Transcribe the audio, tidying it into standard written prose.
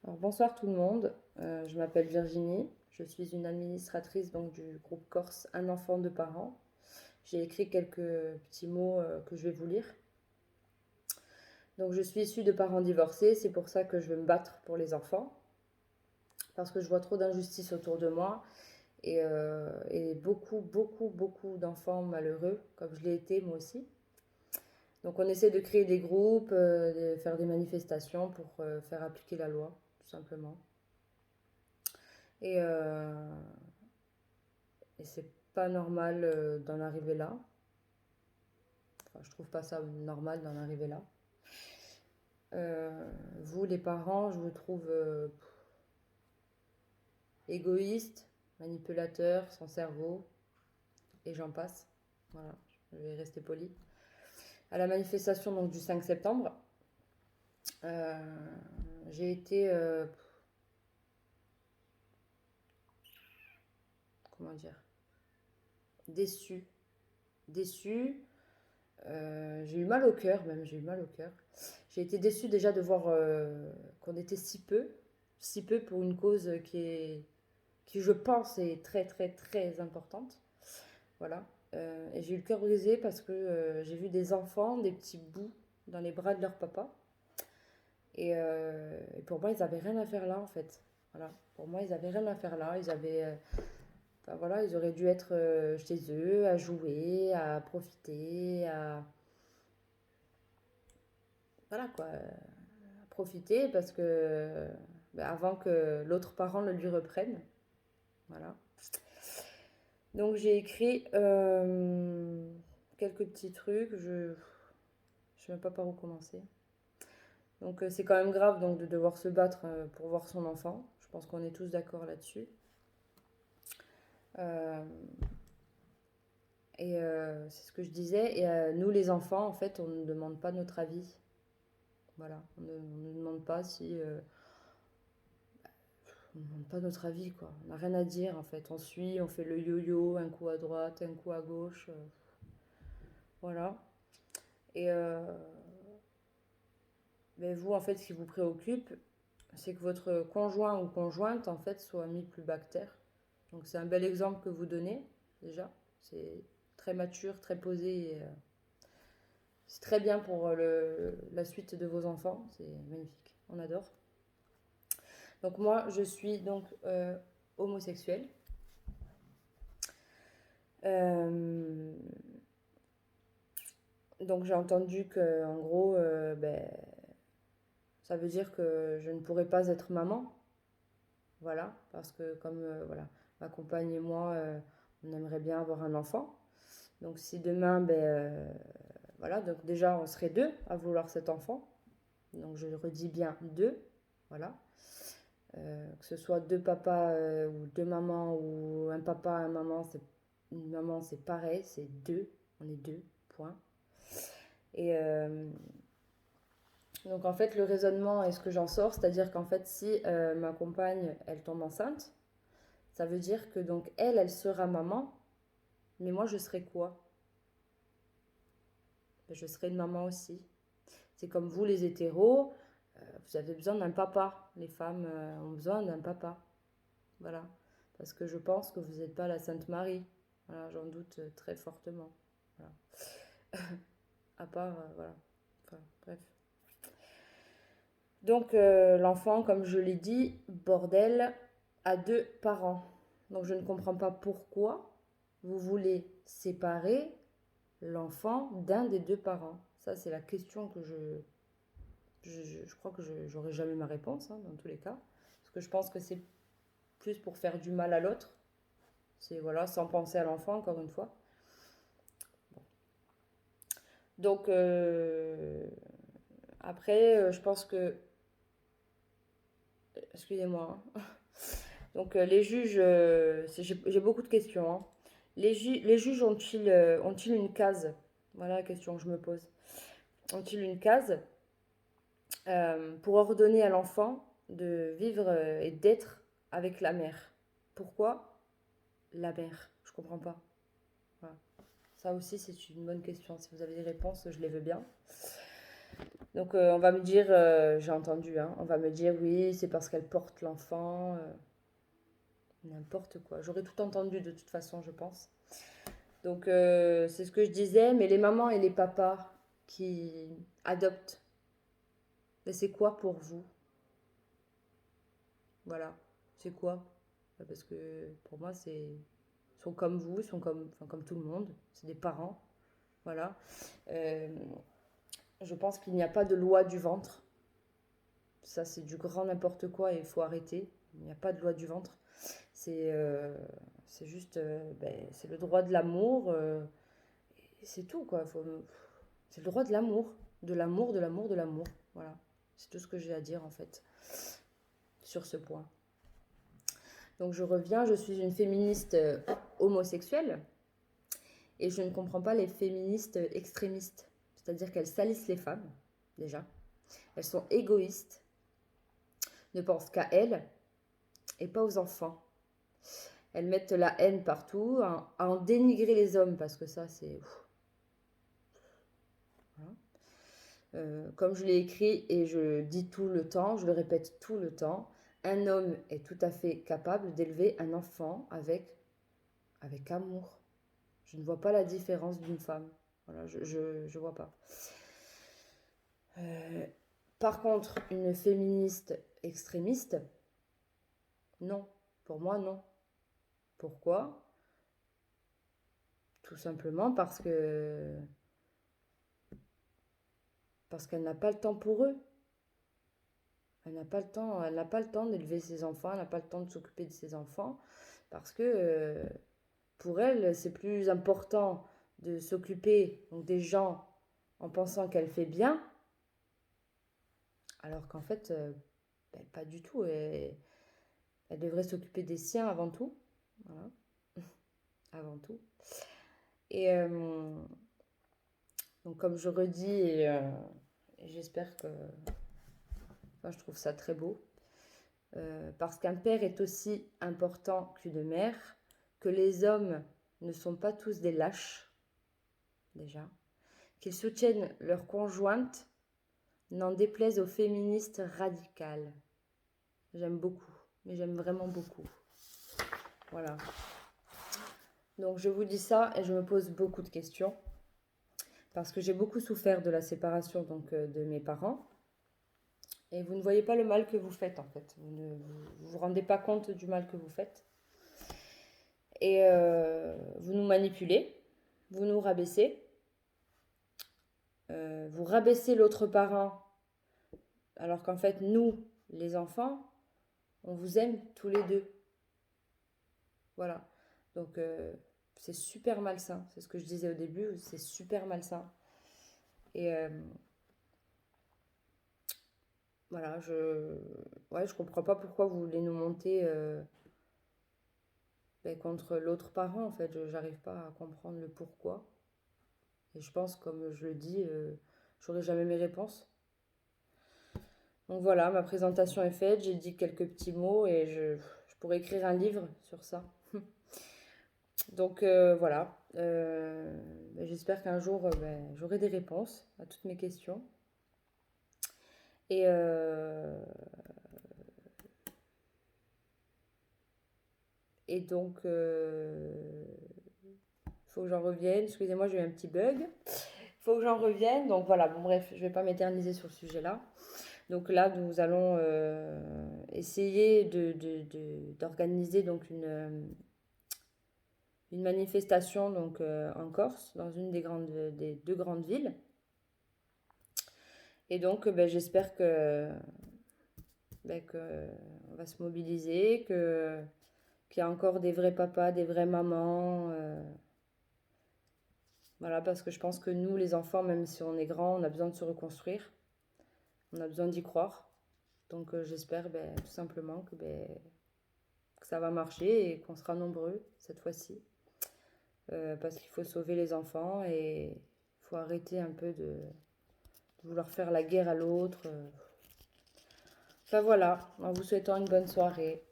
Alors, bonsoir tout le monde. Je m'appelle Virginie. Je suis une administratrice donc, du groupe Corse Un enfant, deux parents. J'ai écrit quelques petits mots que je vais vous lire. Donc, je suis issue de parents divorcés. C'est pour ça que je veux me battre pour les enfants. Parce que je vois trop d'injustice autour de moi. Et beaucoup d'enfants malheureux, comme je l'ai été moi aussi. Donc, on essaie de créer des groupes, de faire des manifestations pour faire appliquer la loi, tout simplement. Et, euh, Et c'est pas normal d'en arriver là. Enfin, je trouve pas ça normal d'en arriver là. Vous, les parents, je vous trouve égoïste, manipulateur, sans cerveau, et j'en passe. Voilà, je vais rester poli. À la manifestation donc, du 5 septembre, euh, j'ai été, comment dire, déçue. Déçue, j'ai eu mal au cœur, même, j'ai eu mal au cœur. J'ai été déçue déjà de voir qu'on était si peu pour une cause qui je pense, est très importante. Voilà. Et j'ai eu le cœur brisé parce que j'ai vu des enfants, des petits bouts dans les bras de leur papa. Et pour moi, ils avaient rien à faire là, en fait. Voilà. Pour moi, ils avaient rien à faire là. Enfin, voilà, ils auraient dû être chez eux, à jouer, à profiter, voilà quoi, à profiter parce que avant que l'autre parent le lui reprenne. Voilà. Donc j'ai écrit quelques petits trucs, je ne sais même pas par où commencer. Donc c'est quand même grave donc, de devoir se battre pour voir son enfant. Je pense qu'on est tous d'accord là-dessus. Euh, c'est ce que je disais. Nous les enfants, en fait, on ne demande pas notre avis. Voilà, on ne demande pas si... on ne demande pas notre avis, quoi. On n'a rien à dire, en fait. On suit, on fait le yo-yo, un coup à droite, un coup à gauche. Voilà. Et, mais vous, en fait, ce qui vous préoccupe, c'est que votre conjoint ou conjointe, en fait, soit mis plus bas que terre. Donc c'est un bel exemple que vous donnez, déjà. C'est très mature, très posé. C'est très bien pour la suite de vos enfants. C'est magnifique. On adore. Donc moi, je suis donc homosexuelle. Euh, donc j'ai entendu que, en gros, ça veut dire que je ne pourrais pas être maman. Voilà, parce que comme voilà, ma compagne et moi, on aimerait bien avoir un enfant. Donc si demain, voilà, donc déjà on serait deux à vouloir cet enfant. Donc je le redis bien deux, voilà. Que ce soit deux papas ou deux mamans ou un papa, un maman, une maman, c'est pareil, c'est deux, on est deux, point. Et donc en fait le raisonnement est ce que j'en sors, c'est-à-dire qu'en fait si ma compagne elle tombe enceinte, ça veut dire que donc elle sera maman, mais moi je serai quoi? Je serai une maman aussi. C'est comme vous les hétéros, vous avez besoin d'un papa. Les femmes ont besoin d'un papa. Voilà. Parce que je pense que vous n'êtes pas la Sainte Marie. Voilà, j'en doute très fortement. Voilà. À part, voilà. Enfin, bref. Donc l'enfant, comme je l'ai dit, bordel, a deux parents. Donc je ne comprends pas pourquoi vous voulez séparer l'enfant d'un des deux parents. Ça, c'est la question que je crois que j'aurai jamais ma réponse, hein, dans tous les cas. Parce que je pense que c'est plus pour faire du mal à l'autre. C'est voilà, sans penser à l'enfant, encore une fois. Donc, après, je pense que. Excusez-moi, hein. Donc, les juges. J'ai beaucoup de questions, hein. Les juges ont-ils une case? Voilà la question que je me pose. Ont-ils une case pour ordonner à l'enfant de vivre et d'être avec la mère? Pourquoi la mère? Je comprends pas. Voilà. Ça aussi, c'est une bonne question. Si vous avez des réponses, je les veux bien. Donc on va me dire, j'ai entendu, hein, on va me dire oui, c'est parce qu'elle porte l'enfant, n'importe quoi. J'aurais tout entendu de toute façon, je pense. Donc c'est ce que je disais, mais les mamans et les papas qui adoptent, mais c'est quoi pour vous? Voilà, c'est quoi? Parce que pour moi, ils sont comme vous, ils sont comme, enfin, comme tout le monde, c'est des parents, voilà. Euh, je pense qu'il n'y a pas de loi du ventre. Ça, c'est du grand n'importe quoi et il faut arrêter. Il n'y a pas de loi du ventre. C'est c'est juste, c'est le droit de l'amour. C'est tout, quoi. C'est le droit de l'amour. De l'amour, de l'amour, de l'amour. Voilà. C'est tout ce que j'ai à dire, en fait, sur ce point. Donc, je reviens. Je suis une féministe homosexuelle et je ne comprends pas les féministes extrémistes. C'est-à-dire qu'elles salissent les femmes, déjà. Elles sont égoïstes, ne pensent qu'à elles et pas aux enfants. Elles mettent la haine partout, à en dénigrer les hommes, parce que ça, c'est... Voilà. Comme je l'ai écrit et je dis tout le temps, je le répète tout le temps, un homme est tout à fait capable d'élever un enfant avec amour. Je ne vois pas la différence d'une femme. Voilà, je vois pas. Par contre, une féministe extrémiste, non. Pour moi, non. Pourquoi? Tout simplement parce qu'elle n'a pas le temps pour eux. Elle n'a pas le temps, elle n'a pas le temps d'élever ses enfants, elle n'a pas le temps de s'occuper de ses enfants, parce que pour elle, c'est plus important de s'occuper donc, des gens en pensant qu'elle fait bien, alors qu'en fait, pas du tout. Elle devrait s'occuper des siens avant tout. Voilà, avant tout. Et donc, comme je redis, et j'espère que. Enfin, je trouve ça très beau. Parce qu'un père est aussi important qu'une mère, que les hommes ne sont pas tous des lâches, déjà, qu'ils soutiennent leur conjointe, n'en déplaise aux féministes radicales. J'aime beaucoup, mais j'aime vraiment beaucoup. Voilà. Donc je vous dis ça et je me pose beaucoup de questions, parce que j'ai beaucoup souffert de la séparation donc, de mes parents. Et vous ne voyez pas le mal que vous faites, en fait. Vous ne vous rendez pas compte du mal que vous faites. Et vous nous manipulez, vous nous rabaissez, vous rabaissez l'autre parent, alors qu'en fait, nous, les enfants, on vous aime tous les deux. Voilà. Donc, c'est super malsain. C'est ce que je disais au début, c'est super malsain. Et voilà, je comprends pas pourquoi vous voulez nous monter contre l'autre parent, en fait. J'arrive pas à comprendre le pourquoi. Et je pense, comme je le dis, j'aurai jamais mes réponses. Donc voilà, ma présentation est faite, j'ai dit quelques petits mots et je pourrais écrire un livre sur ça. Donc voilà, j'espère qu'un jour j'aurai des réponses à toutes mes questions. Et, et donc, faut que j'en revienne. Excusez-moi, j'ai eu un petit bug. Faut que j'en revienne. Donc voilà, bon bref, je vais pas m'éterniser sur le sujet-là. Donc là, nous allons essayer d'organiser donc une manifestation donc, en Corse, dans une des deux grandes villes. Et donc, j'espère qu'on va se mobiliser, qu'il y a encore des vrais papas, des vraies mamans. Voilà, parce que je pense que nous, les enfants, même si on est grands, on a besoin de se reconstruire. On a besoin d'y croire. Donc, j'espère tout simplement que ça va marcher et qu'on sera nombreux cette fois-ci. Parce qu'il faut sauver les enfants et il faut arrêter un peu de vouloir faire la guerre à l'autre. Enfin voilà, en vous souhaitant une bonne soirée.